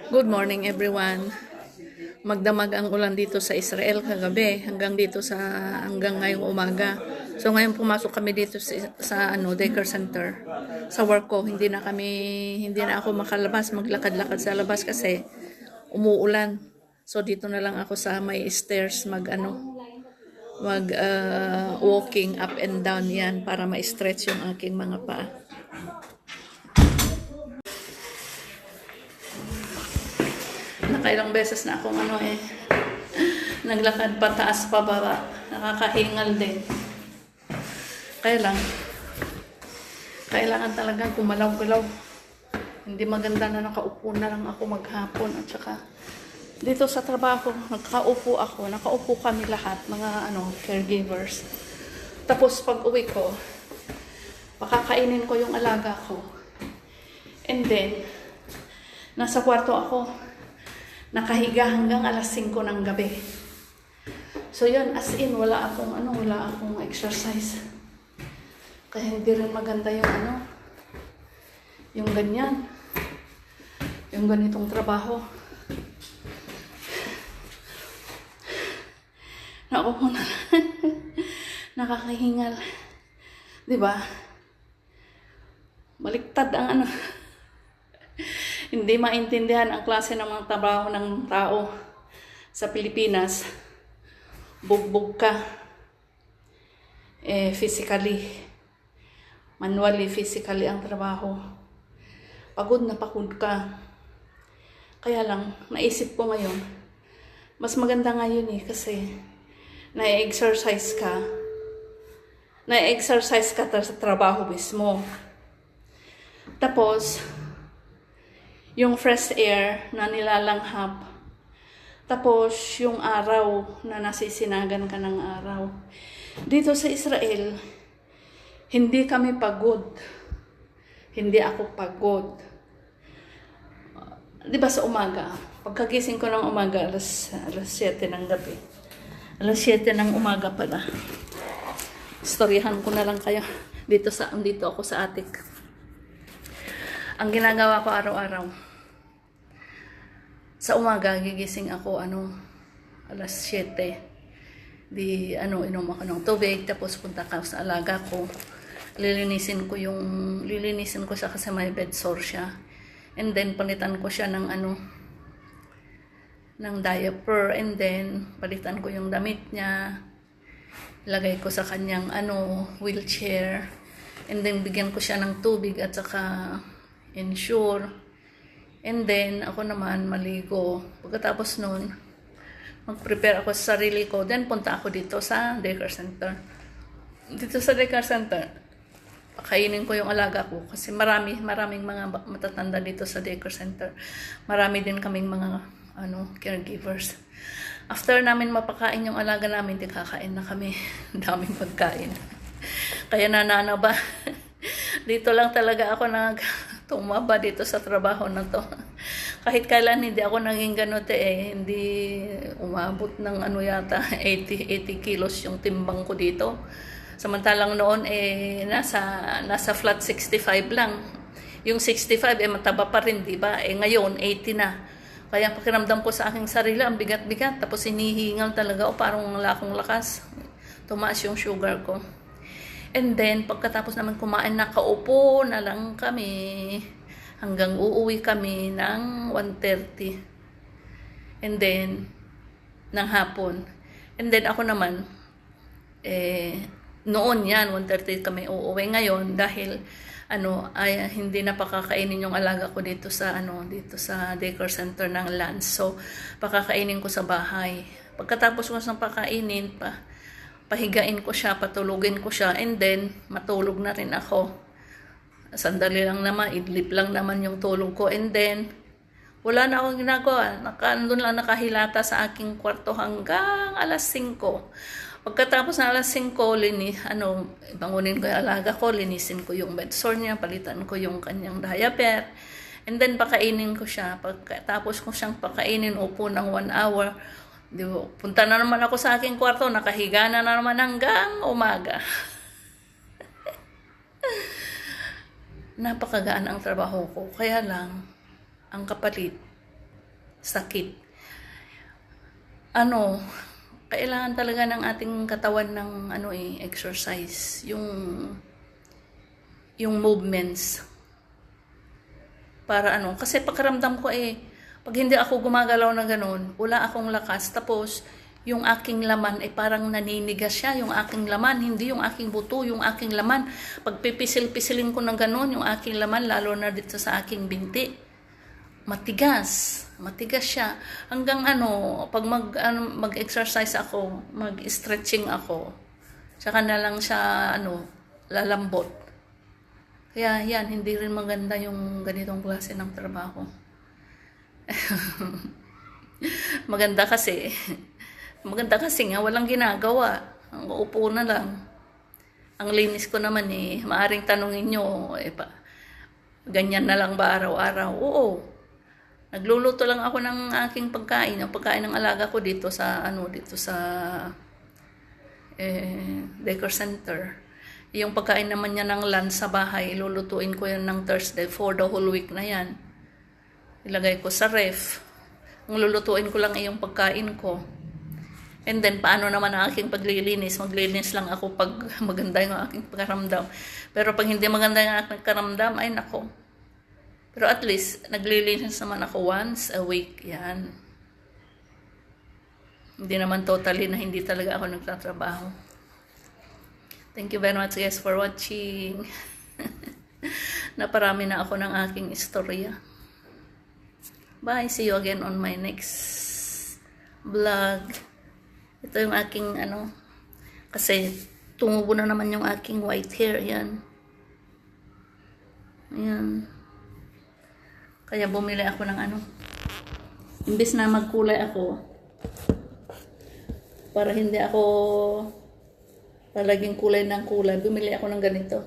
Good morning everyone. Magdamag ang ulan dito sa Israel kagabi hanggang ngayong umaga. So ngayon pumasok kami dito sa daycare center. Sa work ko hindi na ako makalabas, maglakad-lakad sa labas kasi umuulan. So dito na lang ako sa may stairs walking up and down yan para ma-stretch yung aking mga paa. Nakailang beses na akong naglakad pataas pababa. Nakakahingal din. Kaya lang, kailangan talagang kumalaw-galaw. Hindi maganda na nakaupo na lang ako maghapon. At saka, dito sa trabaho, nakaupo kami lahat, mga caregivers. Tapos pag uwi ko, pakakainin ko yung alaga ko. And then, nasa kwarto ako. Nakahiga hanggang alas 5 ng gabi. So yun, as in, wala akong exercise. Kaya hindi rin maganda yung ganyan. Yung ganitong trabaho. Naku na. Nakakahingal. Diba? Baliktad ang Hindi maintindihan ang klase ng mga trabaho ng tao sa Pilipinas. Bugbog ka. Physically. Manually, physically ang trabaho. Pagod na pagod ka. Kaya lang, naisip ko ngayon, mas maganda ngayon kasi na-exercise ka. Na-exercise ka sa trabaho mismo. Tapos, yung fresh air na nilalanghap. Tapos, yung araw na nasisinagan ka ng araw. Dito sa Israel, hindi kami pagod. Hindi ako pagod. Diba sa umaga? Pagkagising ko ng umaga, alas 7 ng gabi. Alas 7 ng umaga pala. Istoryahan ko na lang kayo. Dito ako sa attic. Ang ginagawa ko araw-araw. Sa umaga, gigising ako, alas 7. Inom ako ng tubig, tapos punta ka sa alaga ko. Lilinisin ko siya kasi may bed sore siya. And then, palitan ko siya ng diaper. And then, palitan ko yung damit niya. Lagay ko sa kanyang, wheelchair. And then, bigyan ko siya ng tubig at saka ensure. And then, ako naman maligo. Pagkatapos nun, mag-prepare ako sa sarili ko. Then, punta ako dito sa daycare center. Dito sa daycare center, pakainin ko yung alaga ko. Kasi maraming mga matatanda dito sa daycare center. Marami din kaming mga caregivers. After namin mapakain yung alaga namin, di kakain na kami. Daming pagkain. Kaya ba? Dito lang talaga ako tumaba dito sa trabaho na to. Kahit kailan hindi ako naging ganote hindi umabot ng 80 kilos yung timbang ko dito. Samantalang noon nasa flat 65 lang. Yung 65 mataba pa rin, di ba? Ngayon 80 na. Kaya pakiramdam ko sa aking sarili ang bigat-bigat, tapos hinihingal talaga parang wala akong lakas. Tumaas yung sugar ko. And then, pagkatapos naman kumain, nakaupo na lang kami hanggang uuwi kami ng 1:30. And then, ng hapon. And then, ako naman, noon yan, 1:30 kami uuwi. Ngayon, dahil, hindi na pakakainin yung alaga ko dito sa daycare center ng Lance. So, pakakainin ko sa bahay. Pagkatapos ko sa pakainin, pahigain ko siya, patulugin ko siya, and then matulog na rin ako. Sandali lang naman, idlip lang naman yung tulog ko, and then wala na akong ginagawa. Doon lang nakahilata sa aking kwarto hanggang alas 5. Pagkatapos ng alas 5, bangunin ko yung alaga ko, linisin ko yung bedsore niya, palitan ko yung kanyang diaper, and then pakainin ko siya. Pagkatapos ko siyang pakainin, upo ng 1 hour, punta na naman ako sa aking kwarto, nakahiga na naman hanggang umaga. Napakagaan ang trabaho ko. Kaya lang, ang kapalit, sakit. Ano, kailangan talaga ng ating katawan ng exercise, yung movements. Para kasi pakiramdam ko pag hindi ako gumagalaw na ganun, wala akong lakas. Tapos, yung aking laman parang naninigas siya. Yung aking laman, hindi yung aking buto, yung aking laman. Pag pipisil-pisilin ko ng ganun, yung aking laman, lalo na dito sa aking binti, matigas siya. Hanggang pag mag-exercise ako, mag-stretching ako, tsaka na lang siya, lalambot. Kaya yan, hindi rin maganda yung ganitong klase ng trabaho. Maganda kasi nga walang ginagawa. Ang uupo na lang. Ang linis ko naman maaring tanungin nyo, ganyan na lang ba araw-araw? Oo. Nagluluto lang ako ng aking pagkain, ang pagkain ng alaga ko dito sa daycare center. Yung pagkain naman niya ng lunch sa bahay, lulutuin ko yan ng Thursday for the whole week na yan. Ilagay ko sa ref. Ang lulutuin ko lang yung pagkain ko. And then, paano naman ang aking paglilinis? Maglinis lang ako pag maganda yung aking pagkaramdam. Pero pag hindi maganda yung aking pagkaramdam, ay nako. Pero at least, naglilinis naman ako once a week. Yan. Hindi naman totally na hindi talaga ako nagtatrabaho. Thank you very much guys for watching. Naparami na ako ng aking istorya. Bye. See you again on my next vlog. Ito yung aking kasi tumubo na naman yung aking white hair. Yan. Ayan. Kaya bumili ako ng imbes na magkulay ako, para hindi ako palaging kulay ng kulay, bumili ako ng ganito.